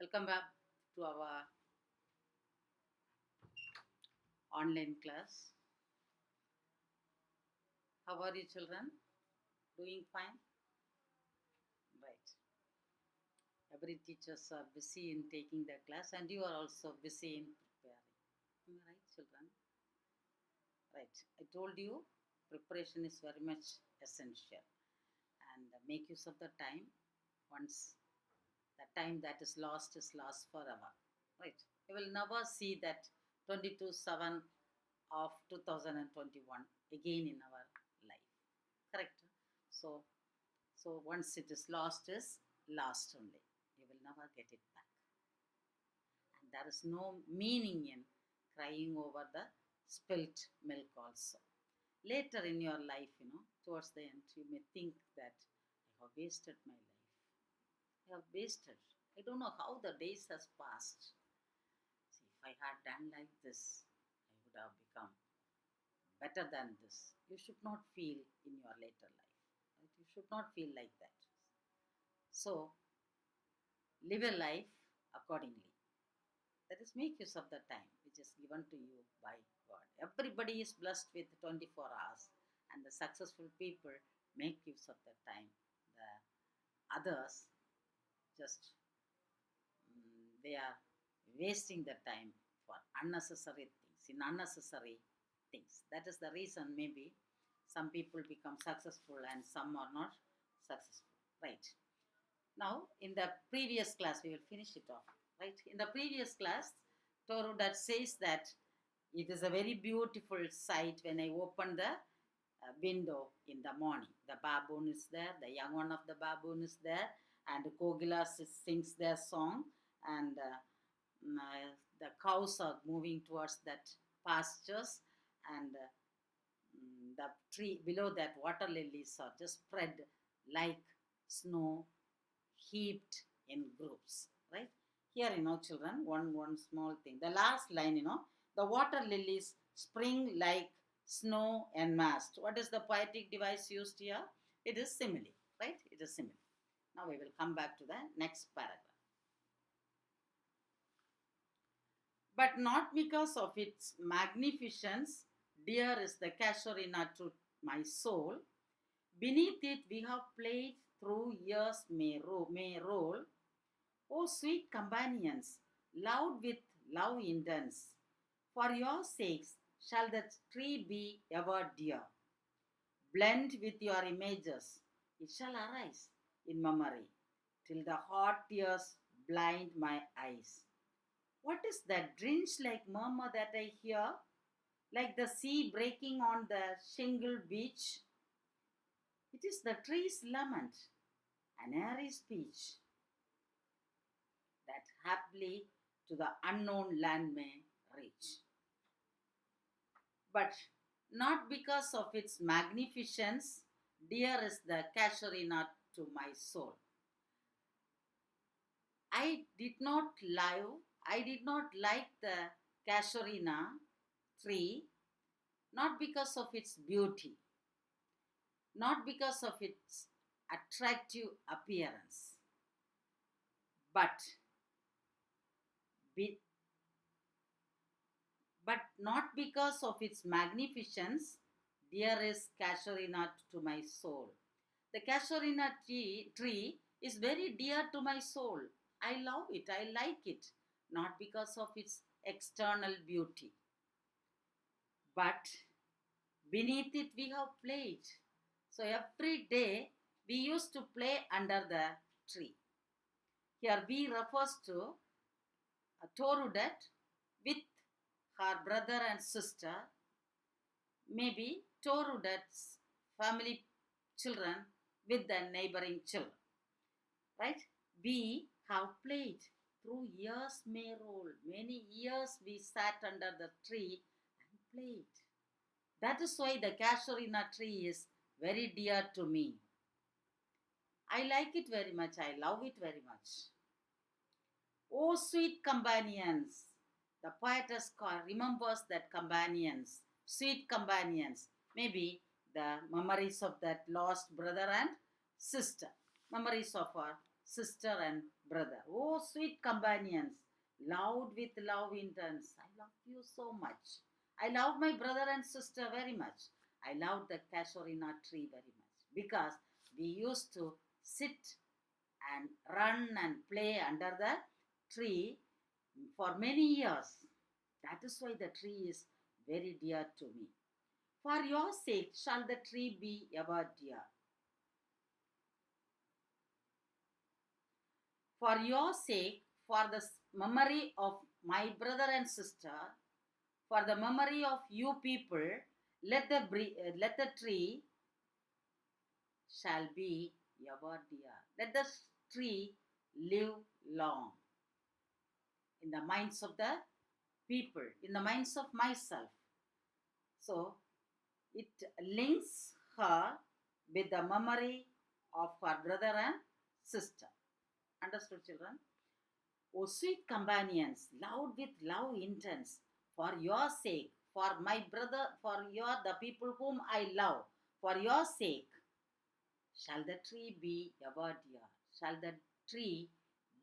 Welcome back to our online class. How are you, children? Doing fine? Right. Every teachers are busy in taking their class, and you are also busy in preparing. Am I right, children? Right. I told you preparation is very much essential, and make use of the time. Once the time that is lost forever. Right. You will never see that 22/7 of 2021 again in our life. Correct? So, so once it is lost only. You will never get it back. And there is no meaning in crying over the spilt milk also. Later in your life, towards the end, you may think that I have wasted my life. I have wasted. I don't know how the days has passed. See, if I had done like this, I would have become better than this. You should not feel in your later life. Right? You should not feel like that. So live a life accordingly. That is, make use of the time which is given to you by God. Everybody is blessed with 24 hours, and the successful people make use of the time. The others just they are wasting the time for unnecessary things, in unnecessary things. That is the reason maybe some people become successful and some are not successful. Right. Now, in the previous class, we will finish it off. Right. In the previous class, Toru that says that it is a very beautiful sight when I open the window in the morning. The baboon is there, the young one of the baboon is there, and Kogila sings their song, and the cows are moving towards that pastures, and the tree below that water lilies are just spread like snow heaped in groups, right? Here, children, one small thing. The last line, the water lilies spring like snow en masse. What is the poetic device used here? It is simile, right? It is simile. Now we will come back to the next paragraph. But not because of its magnificence, dear is the Casuarina to my soul. Beneath it we have played through years may roll. O sweet companions, loved with love intense, for your sakes shall that tree be ever dear. Blend with your images, it shall arise in memory, till the hot tears blind my eyes. What is that drench like murmur that I hear, like the sea breaking on the shingle beach? It is the tree's lament, an airy speech that haply to the unknown land may reach. But not because of its magnificence, dear is the Casuarina to my soul. I did not like the Casuarina tree, not because of its beauty, not because of its attractive appearance, but be, but not because of its magnificence, dear is Casuarina to my soul. The Casuarina tree is very dear to my soul. I love it, I like it, not because of its external beauty, but beneath it we have played. So every day we used to play under the tree. Here we refers to a Torudet with her brother and sister, maybe Torudet's family children with the neighboring children, right? We have played through years may roll. Many years we sat under the tree and played. That is why the Casuarina tree is very dear to me. I like it very much. I love it very much. Oh, sweet companions. The poetess remembers that companions, sweet companions, maybe the memories of that lost brother and sister, memories of her sister and brother. Oh, sweet companions, loved with love intense. I love you so much. I love my brother and sister very much. I love the Casuarina tree very much because we used to sit and run and play under the tree for many years. That is why the tree is very dear to me. For your sake shall the tree be ever dear. For your sake, for the memory of my brother and sister, for the memory of you people, let the tree shall be ever dear. Let the tree live long in the minds of the people, in the minds of myself. So it links her with the memory of her brother and sister. Understood, children? O sweet companions, loved with love intense, for your sake, for my brother, for your the people whom I love, for your sake, shall the tree be ever dear? Shall the tree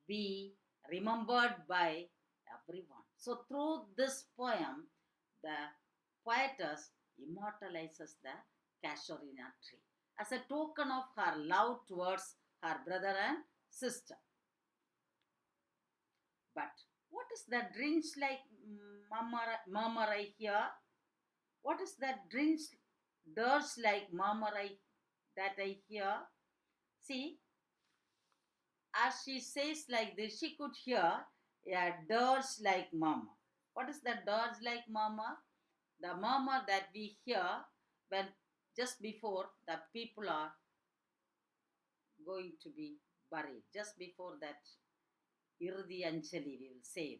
be remembered by everyone? So through this poem, the poetess immortalizes the Casuarina tree as a token of her love towards her brother and sister. But what is that drinks like murmur I hear? What is that drinks dirge like murmur that I hear? See, as she says like this, she could hear a dirge like murmur. What is that dirge like murmur? The murmur that we hear when just before the people are going to be buried, just before that Irdi Anjali, we will say,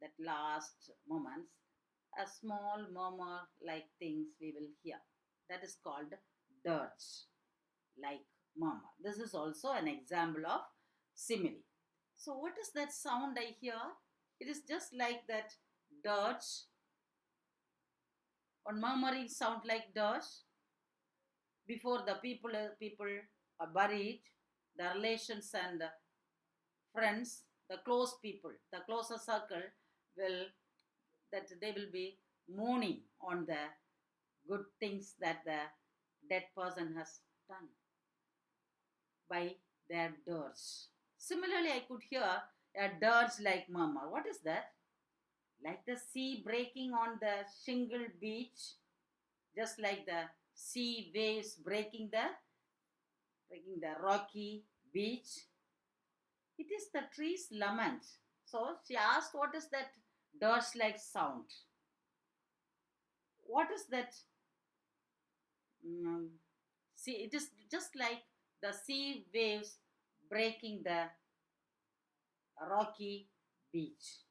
that last moments, a small murmur like things we will hear. That is called dirge, like murmur. This is also an example of simile. So, what is that sound I hear? It is just like that dirge or murmuring sound like dirge before the people are buried, the relations and friends, the close people, the closer circle will that they will be mourning on the good things that the dead person has done by their dirge. Similarly, I could hear a dirge like murmur. What is that? Like the sea breaking on the shingle beach, just like the sea waves breaking the rocky beach. It is the tree's lament. So she asked, what is that dirge like sound? What is that? Mm, See, it is just like the sea waves breaking the rocky beach.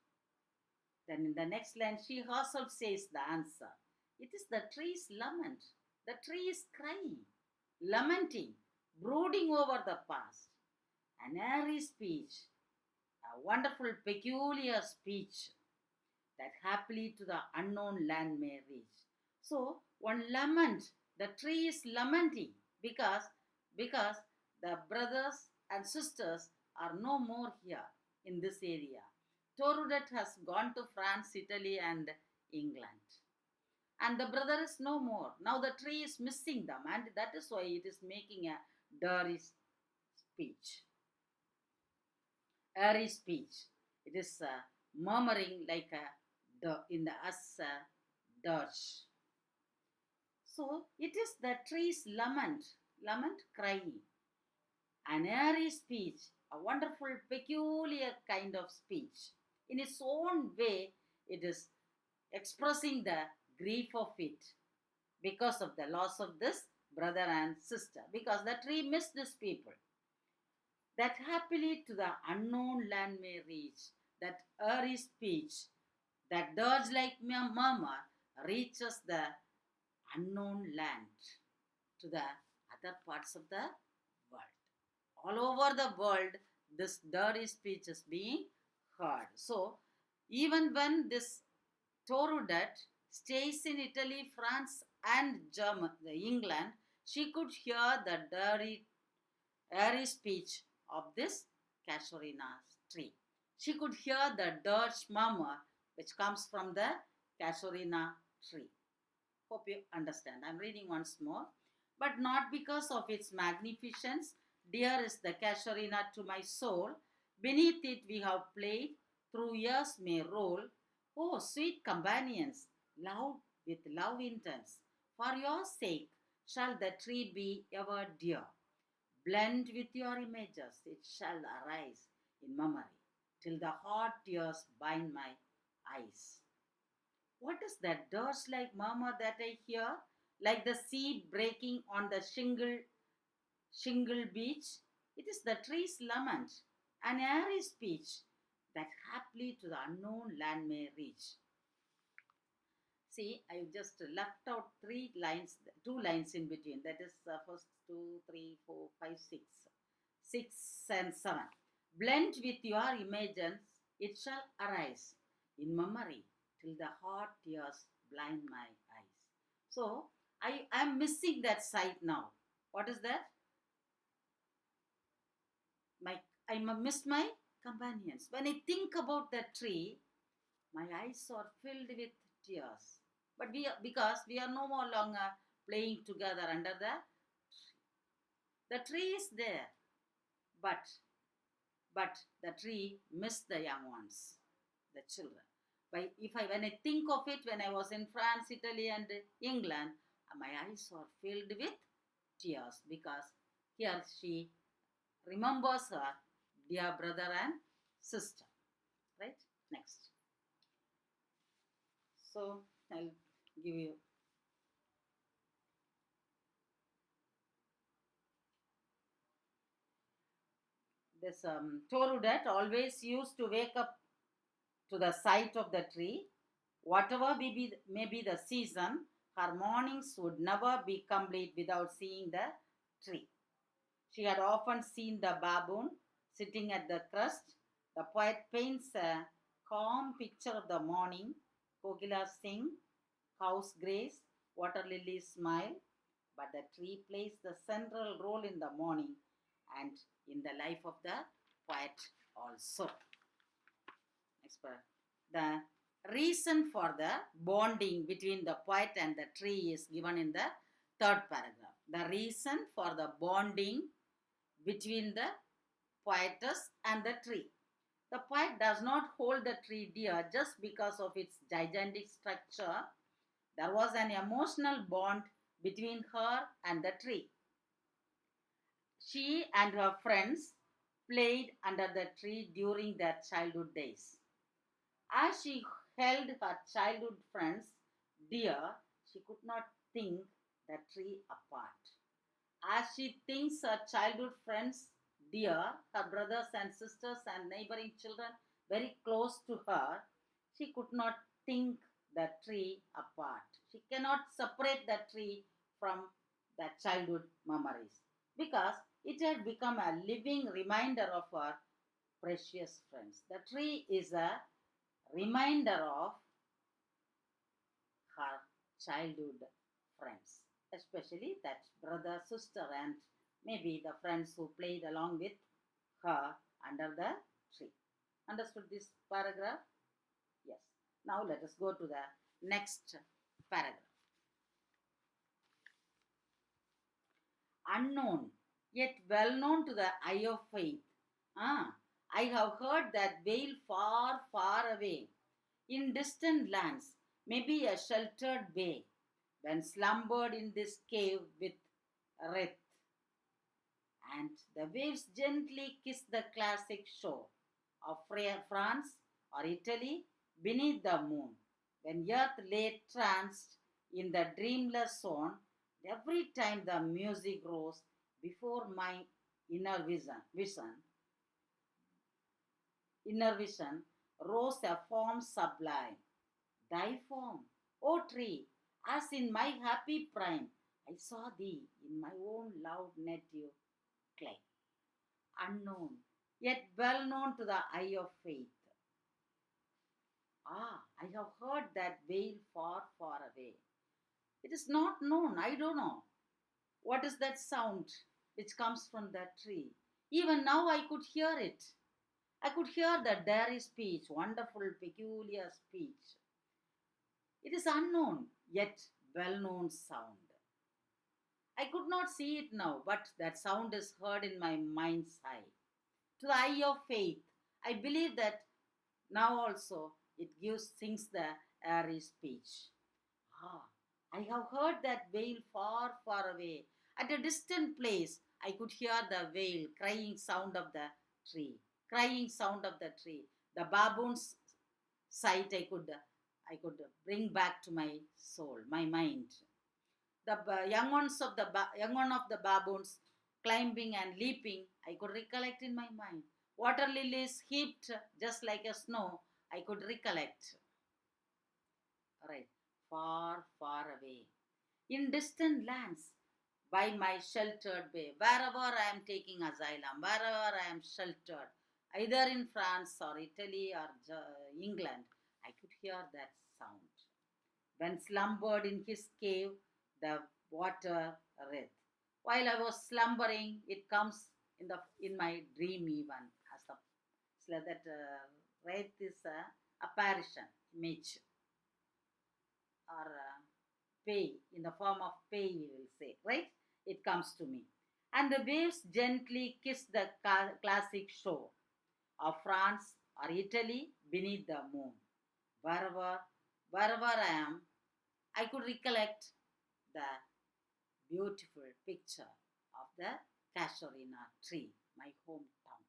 Then in the next line, she herself says the answer. It is the tree's lament. The tree is crying, lamenting, brooding over the past. An airy speech, a wonderful, peculiar speech that happily to the unknown land may reach. So one lament, the tree is lamenting because the brothers and sisters are no more here in this area. Torudet has gone to France, Italy, and England. And the brother is no more. Now the tree is missing them, and that is why it is making a dirty speech. Airy speech. It is murmuring like in the us dirge. So it is the tree's lament crying. An airy speech, a wonderful, peculiar kind of speech. In its own way, it is expressing the grief of it because of the loss of this brother and sister, because the tree missed these people. That happily to the unknown land may reach, that airy speech, that dirge like murmur reaches the unknown land, to the other parts of the world. All over the world, this dirty speech is being heard. So, even when this Torudet stays in Italy, France, and England, she could hear the dirty, airy speech of this Casuarina's tree. She could hear the dirge murmur which comes from the Casuarina tree. Hope you understand. I'm reading once more. But not because of its magnificence, dear is the Casuarina to my soul. Beneath it we have played, through years may roll. Oh, sweet companions, loud with love intense. For your sake shall the tree be ever dear. Blend with your images, it shall arise in memory, till the hot tears bind my eyes. What is that dirge like murmur that I hear? Like the sea breaking on the shingle beach? It is the tree's lament, an airy speech that haply to the unknown land may reach. See, I just left out three lines, two lines in between. That is first two, three, four, five, six. Six and seven. Blend with your images, it shall arise in memory till the hot tears blind my eyes. So I am missing that sight now. What is that? My I miss my companions. When I think about that tree, my eyes are filled with tears. But because we are no more longer playing together under the tree is there, but the tree missed the young ones, the children. But if I when I think of it, when I was in France, Italy, and England, my eyes are filled with tears because here she remembers her dear brother and sister. Right? Next. So I'll give you this Torudet always used to wake up to the sight of the tree. Whatever may be the season, her mornings would never be complete without seeing the tree. She had often seen the baboon sitting at the crest. The poet paints a calm picture of the morning. Kogilas sing, cows graze, water lilies smile, but the tree plays the central role in the morning and in the life of the poet also. Next paragraph. The reason for the bonding between the poet and the tree is given in the third paragraph. The reason for the bonding between the poetess and the tree. The poet does not hold the tree dear just because of its gigantic structure. There was an emotional bond between her and the tree. She and her friends played under the tree during their childhood days. As she held her childhood friends dear, she could not think the tree apart. As she thinks her childhood friends dear, her brothers and sisters and neighboring children very close to her, she could not think the tree apart. She cannot separate the tree from the childhood memories because it had become a living reminder of her precious friends. The tree is a reminder of her childhood friends, especially that brother, sister, and maybe the friends who played along with her under the tree. Understood this paragraph? Yes. Now let us go to the next paragraph. Unknown, yet well known to the eye of faith. I have heard that veil far, far away, in distant lands, maybe a sheltered bay, when slumbered in this cave with wraith, and the waves gently kiss the classic shore of France or Italy beneath the moon, when earth lay tranced in the dreamless zone, every time the music rose before my inner vision rose a form sublime. Thy form, O tree, as in my happy prime, I saw thee in my own loud native clay. Unknown, yet well known to the eye of faith. I have heard that veil far, far away. It is not known, I don't know. What is that sound which comes from that tree? Even now I could hear it. I could hear the dairy speech, wonderful, peculiar speech. It is unknown, yet well known sound. I could not see it now, but that sound is heard in my mind's eye. To the eye of faith, I believe that now also it gives things the airy speech. Ah, I have heard that wail far, far away. At a distant place, I could hear the wail, crying sound of the tree, crying sound of the tree. The baboon's sight I could bring back to my soul, my mind. The young one of the baboons climbing and leaping, I could recollect in my mind. Water lilies heaped just like a snow, I could recollect. Right, far, far away. In distant lands, by my sheltered bay, wherever I am taking asylum, wherever I am sheltered, either in France or Italy or England, I could hear that sound. When slumbered in his cave, the water wreath. While I was slumbering, it comes in my dream even as a so that wraith is a apparition image or pay in the form of pay we will say, right? It comes to me, and the waves gently kiss the classic shore of France or Italy beneath the moon. Wherever wherever I am, I could recollect the beautiful picture of the Casuarina tree, my hometown.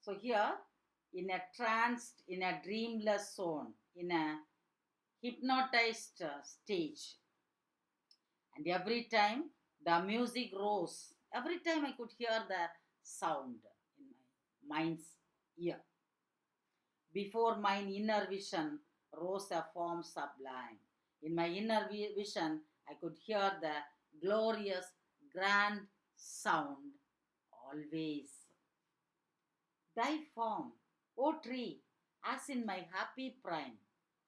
So here, in a tranced, in a dreamless zone, in a hypnotized stage, and every time the music rose, every time I could hear the sound in my mind's ear. Before mine inner vision rose a form sublime. In my inner vision, I could hear the glorious, grand sound always. Thy form, O tree, as in my happy prime,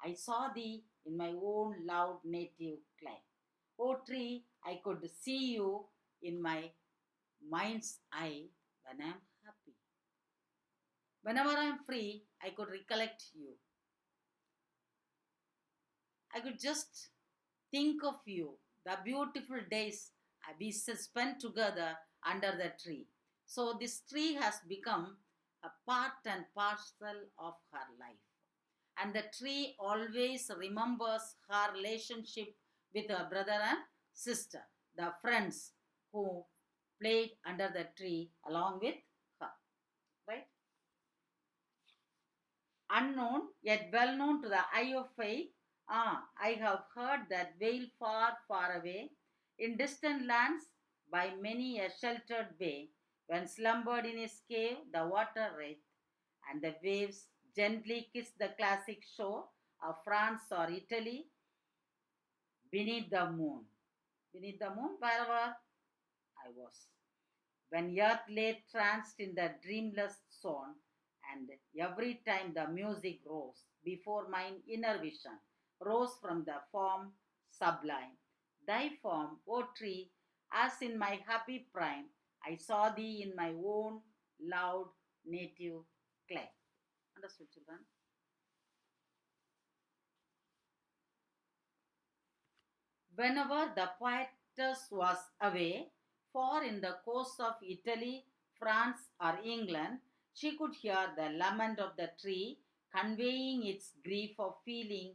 I saw thee in my own loud native clime. O tree, I could see you in my mind's eye when I am happy. Whenever I am free, I could recollect you. I could just think of you, the beautiful days we spent together under the tree. So, this tree has become a part and parcel of her life. And the tree always remembers her relationship with her brother and sister, the friends who played under the tree along with her. Right? Unknown yet well known to the eye of faith. Ah, I have heard that wail far, far away, in distant lands, by many a sheltered bay, when slumbered in his cave the water wraith, and the waves gently kiss the classic shore of France or Italy beneath the moon. Beneath the moon, wherever I was. When earth lay tranced in the dreamless zone, and every time the music rose before mine inner vision, rose from the form sublime. Thy form, O tree, as in my happy prime, I saw thee in my own loud native clay. Understood, children? Whenever the poetess was away, for in the coast of Italy, France, or England, she could hear the lament of the tree conveying its grief of feeling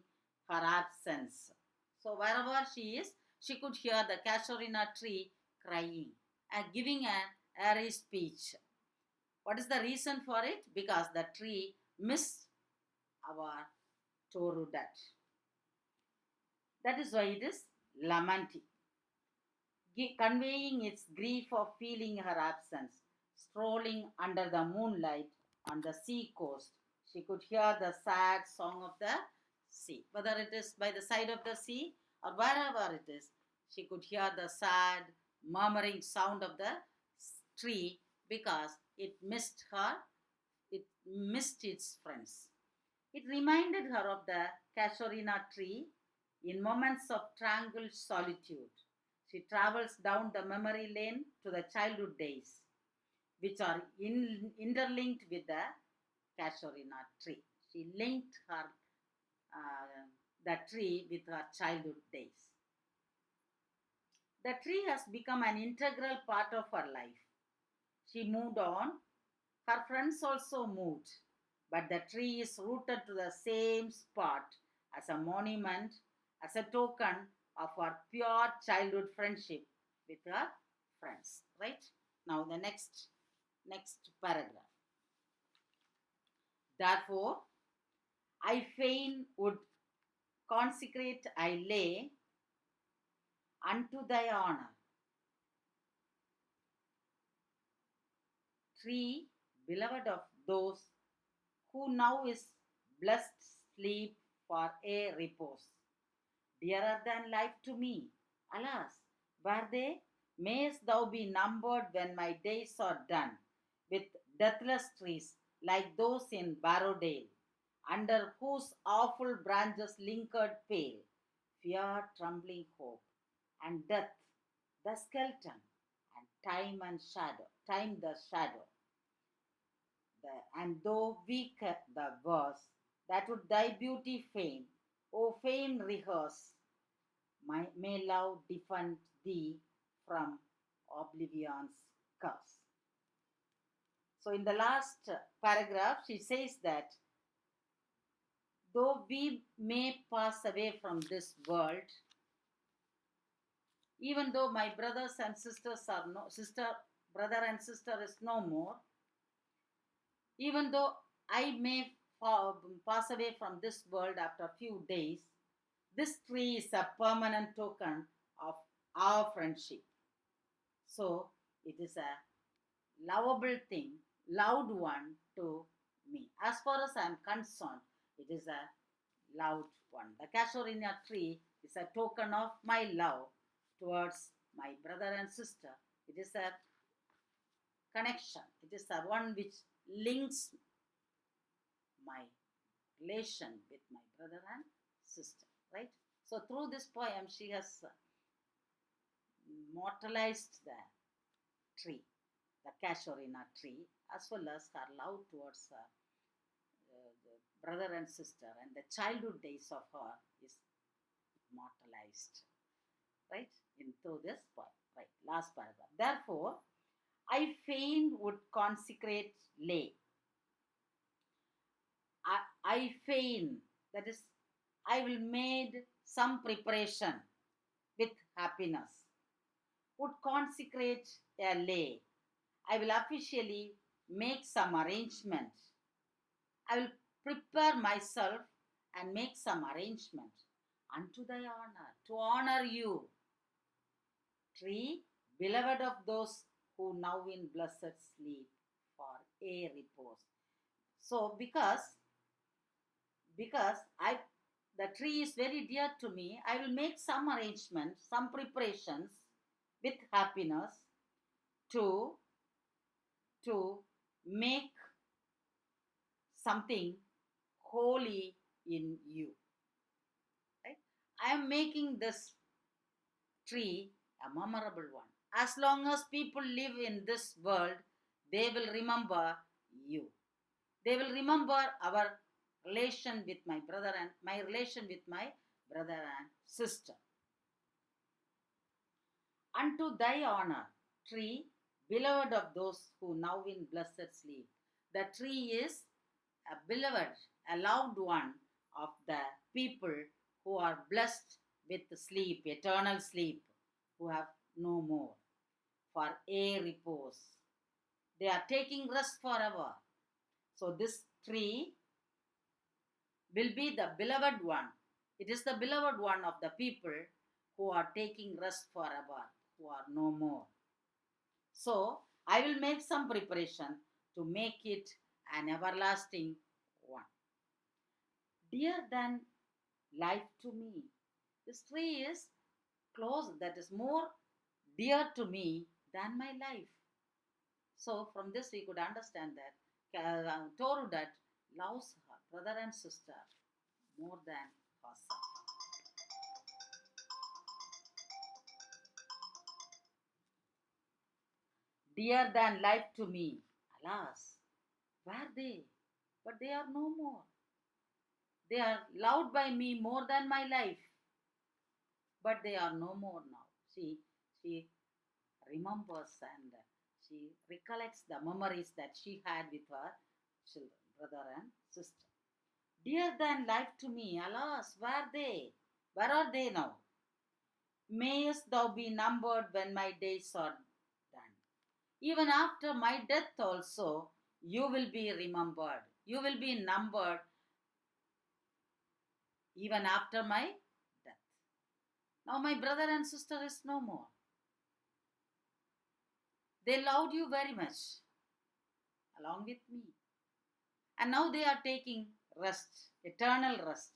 her absence. So, wherever she is, she could hear the casuarina tree crying and giving an airy speech. What is the reason for it? Because the tree missed our Torudat. That is why it is lamenting, conveying its grief of feeling her absence. Strolling under the moonlight on the sea coast, she could hear the sad song of the sea. Whether it is by the side of the sea or wherever it is, she could hear the sad, murmuring sound of the tree because it missed its friends. It reminded her of the casuarina tree in moments of tranquil solitude. She travels down the memory lane to the childhood days, which are interlinked with the Casuarina tree. She linked her the tree with her childhood days. The tree has become an integral part of her life. She moved on. Her friends also moved, but the tree is rooted to the same spot as a monument, as a token of her pure childhood friendship with her friends. Right? Now the next paragraph. Therefore, I fain would consecrate I lay unto thy honor, tree beloved of those who now is blessed sleep for a repose, dearer than life to me. Alas, were they? Mayest thou be numbered when my days are done, with deathless trees like those in Barrowdale, under whose awful branches lingered pale, fear trembling hope, and death the skeleton, and time the shadow. And though weak the verse, that would thy beauty fain, O fain rehearse, may love defend thee from oblivion's curse. So, in the last paragraph, she says that though we may pass away from this world, even though my brothers and sisters are no sister, brother and sister is no more, even though I may pass away from this world after a few days, this tree is a permanent token of our friendship. So it is a lovable thing, loved one to me. As far as I am concerned, it is a loved one. The Casuarina tree is a token of my love towards my brother and sister. It is a connection. It is the one which links my relation with my brother and sister, right? So through this poem, she has mortalized the tree, the Casuarina tree, as well as her love towards the brother and sister, and the childhood days of her is mortalized, right? In through this poem, right? Last paragraph. Therefore, I fain would consecrate lay. I fain, that is, I will made some preparation with happiness, would consecrate a lay. I will officially make some arrangement. I will prepare myself and make some arrangement unto thy honor, to honor you, tree, beloved of those who now in blessed sleep for a repose. So because I the tree is very dear to me, I will make some arrangements, some preparations with happiness to to make something holy in you. Right? I am making this tree a memorable one. As long as people live in this world, they will remember you. They will remember our relation with my brother and my relation with my brother and sister. Unto thy honor, tree, beloved of those who now in blessed sleep. The tree is a beloved, a loved one of the people who are blessed with sleep, eternal sleep, who have no more, for a repose. They are taking rest forever. So this tree will be the beloved one. It is the beloved one of the people who are taking rest forever, who are no more. So I will make some preparation to make it an everlasting one. Dear than life to me. This tree is close, that is more dear to me than my life. So from this we could understand that Torudat loves her brother and sister more than herself. dear than life to me. Alas, were they? But they are no more. They are loved by me more than my life, but they are no more now. She remembers and she recollects the memories that she had with her children, brother and sister. Dear than life to me, alas, where they? Where are they now? Mayest thou be numbered when my days are done. Even after my death also, you will be remembered. You will be numbered even after my death. Now my brother and sister is no more. They loved you very much, along with me. And now they are taking rest, eternal rest.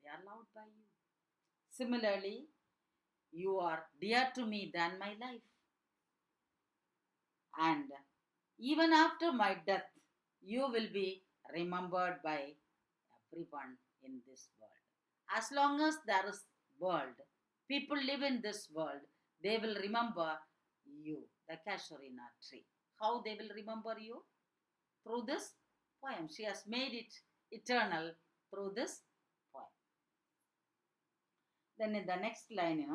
They are loved by you. Similarly, you are dear to me than my life. And even after my death, you will be remembered by everyone in this world. As long as there is world, people live in this world, they will remember you, the Casuarina tree. How they will remember you? Through this poem. She has made it eternal through this poem. Then in the next line,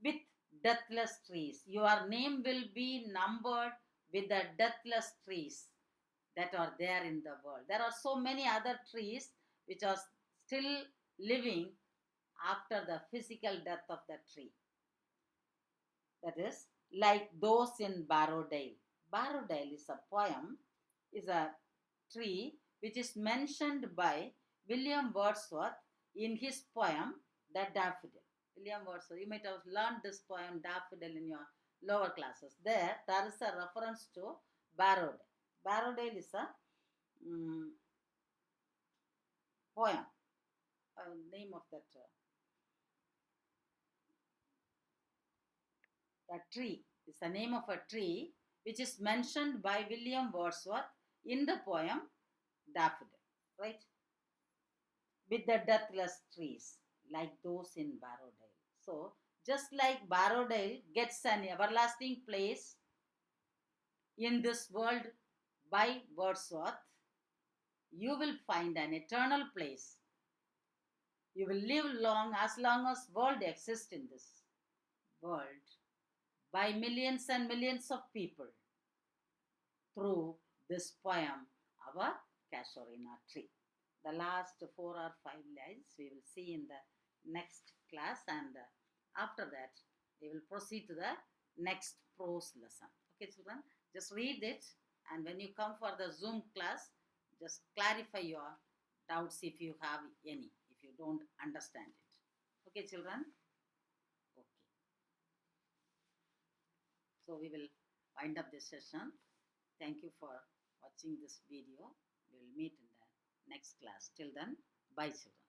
with deathless trees. Your name will be numbered with the deathless trees that are there in the world. There are so many other trees which are still living after the physical death of the tree. That is, like those in Barrowdale. Barrowdale is a poem, is a tree which is mentioned by William Wordsworth in his poem, The Daffodil. William Wordsworth, you might have learned this poem, Daffodil, in your lower classes. There is a reference to Barrowdale. Barrowdale is a poem, name of that a tree. It's the name of a tree which is mentioned by William Wordsworth in the poem Daffodil, right? With the deathless trees, like those in Barrowdale. So, just like Barrowdale gets an everlasting place in this world by Wordsworth, you will find an eternal place. You will live long as world exists in this world by millions and millions of people through this poem, our Casuarina tree. The last 4 or 5 lines we will see in the next class, and after that we will proceed to the next prose lesson. Okay, children, just read it, and when you come for the Zoom class, just clarify your doubts if you have any, if you don't understand it. Okay, children? Okay. So we will wind up this session. Thank you for watching this video. We will meet in the next class. Till then, bye children.